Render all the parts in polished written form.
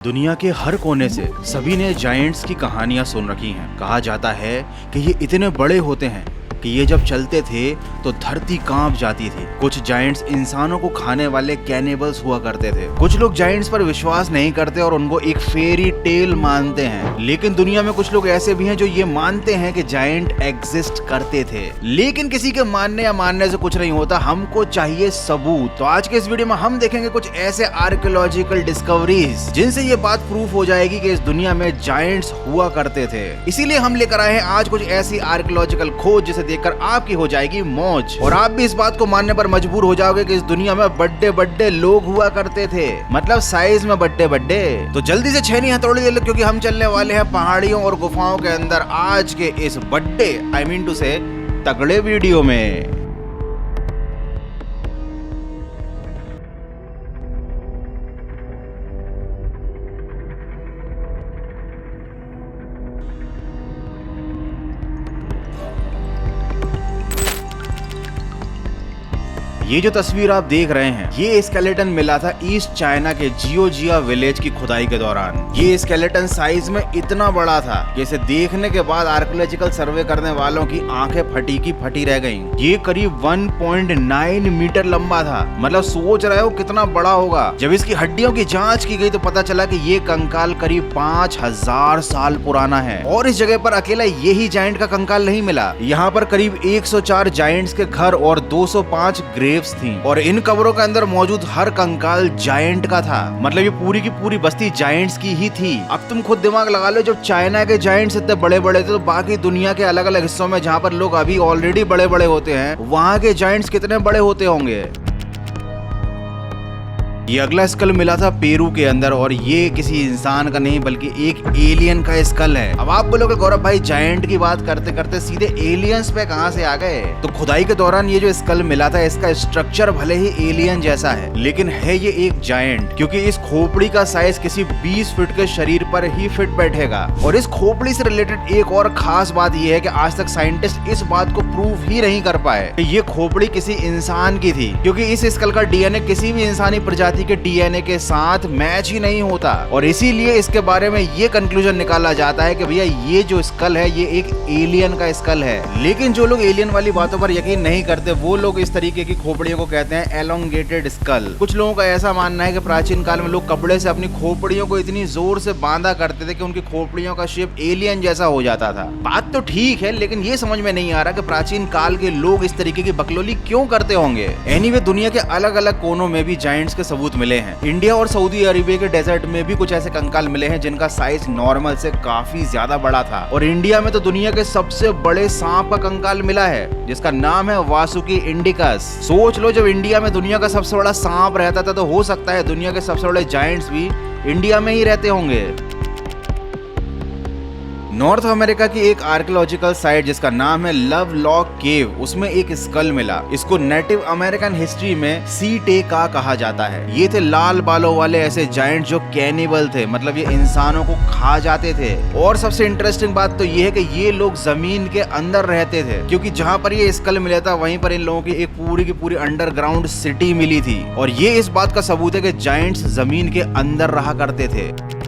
दुनिया के हर कोने से सभी ने जायंट्स की कहानियां सुन रखी हैं। कहा जाता है कि ये इतने बड़े होते हैं कि ये जब चलते थे तो धरती कांप जाती थी। कुछ जायंट्स इंसानों को खाने वाले कैनिबल्स हुआ करते थे। कुछ लोग जायंट्स पर विश्वास नहीं करते और उनको एक फेरी टेल मानते हैं, लेकिन दुनिया में कुछ लोग ऐसे भी हैं जो ये मानते हैं कि जायंट एग्जिस्ट करते थे। लेकिन किसी के मानने या मानने से कुछ नहीं होता, हमको चाहिए सबूत। तो आज के इस वीडियो में हम देखेंगे कुछ ऐसे आर्कियोलॉजिकल डिस्कवरीज जिनसे ये बात प्रूफ हो जाएगी कि इस दुनिया में जायंट्स हुआ करते थे। इसीलिए हम लेकर आए हैं आज कुछ ऐसी आर्कियोलॉजिकल खोज जिसे देखकर आपकी हो जाएगी मौज, और आप भी इस बात को मानने पर मजबूर हो जाओगे कि इस दुनिया में बड़े बड़े लोग हुआ करते थे, मतलब साइज में बड़े बड़े। तो जल्दी से छेनी हथौड़ी ले लो, क्योंकि हम चलने वाले हैं पहाड़ियों और गुफाओं के अंदर आज के इस बड़े आई मीन टू से तगड़े वीडियो में। ये जो तस्वीर आप देख रहे हैं, ये स्केलेटन मिला था ईस्ट चाइना के जियोजिया विलेज की खुदाई के दौरान। ये स्केलेटन साइज में इतना बड़ा था कि इसे देखने के बाद आर्कियोलॉजिकल सर्वे करने वालों की आंखें फटी की फटी रह गईं। ये करीब 1.9 मीटर लंबा था, मतलब सोच रहे हो कितना बड़ा होगा। जब इसकी हड्डियों की जांच की गई तो पता चला कि ये कंकाल करीब 5000 साल पुराना है, और इस जगह पर अकेला यही जायंट का कंकाल नहीं मिला। यहाँ पर करीब 104 जायंट्स के घर और 205 ग्रेव थी, और इन कब्रों के अंदर मौजूद हर कंकाल जायंट का था। मतलब ये पूरी की पूरी बस्ती जायंट्स की ही थी। अब तुम खुद दिमाग लगा लो, जब चाइना के जायंट्स इतने बड़े बड़े थे तो बाकी दुनिया के अलग अलग हिस्सों में जहाँ पर लोग अभी ऑलरेडी बड़े बड़े होते हैं, वहाँ के जायंट्स कितने बड़े होते होंगे। ये अगला स्कल मिला था पेरू के अंदर, और ये किसी इंसान का नहीं बल्कि एक एलियन का स्कल है। अब आप बोलोगे गौरव भाई जायंट की बात करते करते सीधे एलियंस पे कहां से आ गए? तो खुदाई के दौरान ये जो स्कल मिला था, इसका स्ट्रक्चर भले ही एलियन जैसा है, लेकिन है ये एक जायंट, क्योंकि इस खोपड़ी का साइज किसी 20 फीट के शरीर पर ही फिट बैठेगा। और इस खोपड़ी से रिलेटेड एक और खास बात यह है कि आज तक साइंटिस्ट इस बात को प्रूव ही नहीं कर पाए कि ये खोपड़ी किसी इंसान की थी, क्योंकि इस स्कल का डीएनए किसी भी इंसानी प्रजाति के डीएनए के साथ मैच ही नहीं होता। और इसीलिए इसके बारे में ये कंक्लूजन निकाला जाता है कि भैया ये जो स्कल है ये एक एलियन का स्कल है। लेकिन जो लोग एलियन वाली बातों पर यकीन नहीं करते, वो लोग इस तरीके की खोपड़ियों को कहते हैं एलोंगेटेड स्कल। कुछ लोगों का ऐसा मानना है कि प्राचीन काल में लोग कपड़े से अपनी खोपड़ियों को इतनी जोर से बांधा करते थे कि उनकी खोपड़ियों का शेप एलियन जैसा हो जाता था। बात तो ठीक है, लेकिन ये समझ में नहीं आ रहा कि प्राचीन काल के लोग इस तरीके की बकलोली क्यों करते होंगे। एनीवे, दुनिया के अलग अलग कोनों में भी जायंट्स के सबूत मिले हैं। इंडिया और सऊदी अरेबिया के डेजर्ट में भी कुछ ऐसे कंकाल मिले हैं जिनका साइज नॉर्मल से काफी ज्यादा बड़ा था। और इंडिया में तो दुनिया के सबसे बड़े सांप का कंकाल मिला है जिसका नाम है वासुकी इंडिकस। सोच लो, जब इंडिया में दुनिया का सबसे बड़ा सांप रहता था तो हो सकता है दुनिया के सबसे बड़े जायंट्स भी इंडिया में ही रहते होंगे। नॉर्थ अमेरिका की एक आर्कियोलॉजिकल साइट जिसका नाम है लव लॉक केव, उसमें एक स्कल मिला। इसको नेटिव अमेरिकन हिस्ट्री में सी टेका कहा जाता है। ये थे लाल बालों वाले ऐसे जायंट जो कैनिबल थे, मतलब ये इंसानों को खा जाते थे। और सबसे इंटरेस्टिंग बात तो ये है कि ये लोग जमीन के अंदर रहते थे, क्योंकि जहाँ पर ये स्कल मिला था वहीं पर इन लोगों की एक पूरी की पूरी अंडरग्राउंड सिटी मिली थी। और ये इस बात का सबूत है कि जायंट्स जमीन के अंदर रहा करते थे।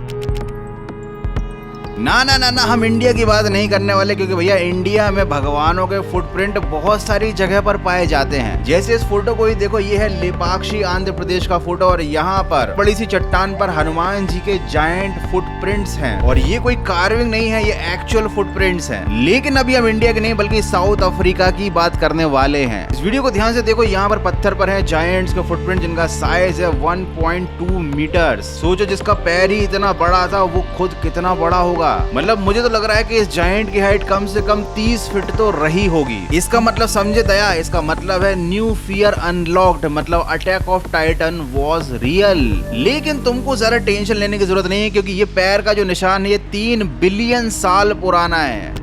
ना ना ना ना, हम इंडिया की बात नहीं करने वाले, क्योंकि भैया इंडिया में भगवानों के फुटप्रिंट बहुत सारी जगह पर पाए जाते हैं। जैसे इस फोटो को ही देखो, ये है लेपाक्षी आंध्र प्रदेश का फोटो, और यहाँ पर बड़ी सी चट्टान पर हनुमान जी के जायंट फुटप्रिंट्स हैं। और ये कोई कार्विंग नहीं है, ये एक्चुअल फुटप्रिंट्स हैं। लेकिन अभी हम इंडिया के नहीं बल्कि साउथ अफ्रीका की बात करने वाले हैं। इस वीडियो को ध्यान से देखो, यहाँ पर पत्थर पर है जायंट्स के फुटप्रिंट जिनका साइज है 1.2 मीटर। सोचो, जिसका पैर ही इतना बड़ा था वो खुद कितना बड़ा होगा। मतलब मुझे तो लग रहा है कि इस जायंट की हाइट कम से कम 30 फीट तो रही होगी। इसका मतलब समझे दया, इसका मतलब है न्यू फियर अनलॉक्ड, मतलब attack of Titan was real. लेकिन तुमको ज्यादा टेंशन लेने की जरूरत नहीं है, क्योंकि ये पैर का जो निशान है ये 3 बिलियन साल पुराना है।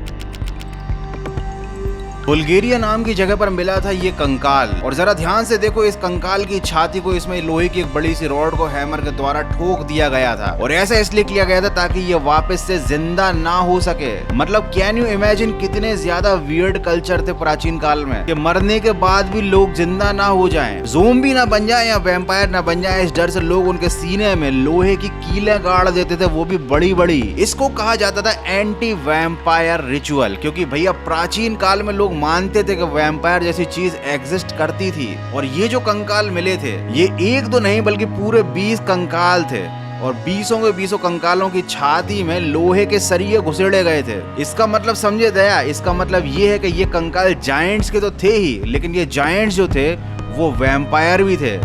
बुल्गेरिया नाम की जगह पर मिला था ये कंकाल। और जरा ध्यान से देखो, इस कंकाल की छाती को इसमें लोहे की एक बड़ी सी रॉड को हैमर के द्वारा ठोक दिया गया था। और ऐसा इसलिए किया गया था ताकि ये वापस से जिंदा ना हो सके। मतलब कैन यू इमेजिन कितने ज्यादा वियर्ड कल्चर थे प्राचीन काल में कि मरने के बाद भी लोग जिंदा ना हो जाएं, ज़ोंबी ना बन जाए या वैम्पायर ना बन जाए। इस डर से लोग उनके सीने में लोहे की कीलें गाड़ देते थे, वो भी बड़ी बड़ी। इसको कहा जाता था एंटी वैम्पायर रिचुअल, क्योंकि भैया प्राचीन काल में लोग मानते थे कि वैम्पायर जैसी चीज एग्जिस्ट करती थी। और ये जो कंकाल मिले थे, ये एक दो नहीं बल्कि पूरे 20 कंकाल थे। और 20 के 20 कंकालों की छाती में लोहे के सरिये घुसेड़े गए थे। इसका मतलब समझे दया, इसका मतलब ये है कि ये कंकाल जायंट्स के तो थे ही, लेकिन ये जायंट्स जो थे वो वैम्पायर भी थे।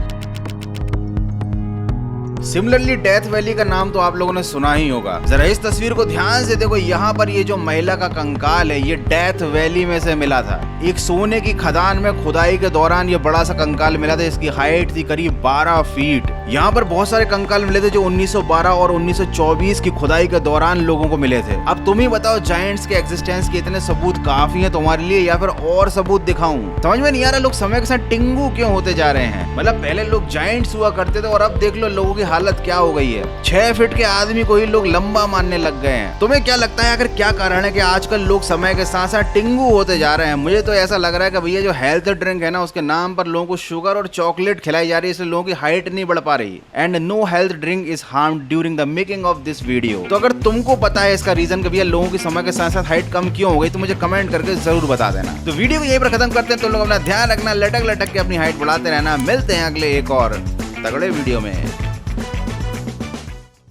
सिमिलरली डेथ वैली का नाम तो आप लोगों ने सुना ही होगा। जरा इस तस्वीर को ध्यान से देखो, यहाँ पर ये जो महिला का कंकाल है ये डेथ वैली में से मिला था। एक सोने की खदान में खुदाई के दौरान ये बड़ा सा कंकाल मिला था। इसकी हाइट थी करीब 12 फीट। यहाँ पर बहुत सारे कंकाल मिले थे जो 1912 और 1924 की खुदाई के दौरान लोगों को मिले थे। अब तुम ही बताओ, जायंट्स के एग्जिस्टेंस के इतने सबूत काफी हैं तुम्हारे लिए या फिर और सबूत दिखाऊं? समझ में नहीं आ रहा लोग समय के साथ टिंगू क्यों होते जा रहे हैं। मतलब पहले लोग जायंट्स हुआ करते थे और अब देख लो लोगों की हालत क्या हो गई है। 6 फीट के आदमी को ही लोग लंबा मानने लग गए हैं। तुम्हें क्या लगता है आखिर क्या कारण है कि आजकल लोग समय के साथ साथ टिंगू होते जा रहे हैं? मुझे तो ऐसा लग रहा है कि भैया जो हेल्थ ड्रिंक है ना, उसके नाम पर लोगों को शुगर और चॉकलेट खिलाई जा रही है, इसलिए लोगों की हाइट नहीं बढ़ पा रही। And no health drink is harm during the making of this video. तो अगर तुमको पता है इसका रीजन कि भैया लोगों की समय के साथ साथ हाइट कम क्यों हो गई, तो मुझे कमेंट करके जरूर बता देना। तो वीडियो को यहीं पर खत्म करते हैं। तो लोग अपना ध्यान रखना, लटक लटक के अपनी हाइट बढ़ाते रहना। मिलते हैं अगले एक और तगड़े वीडियो में।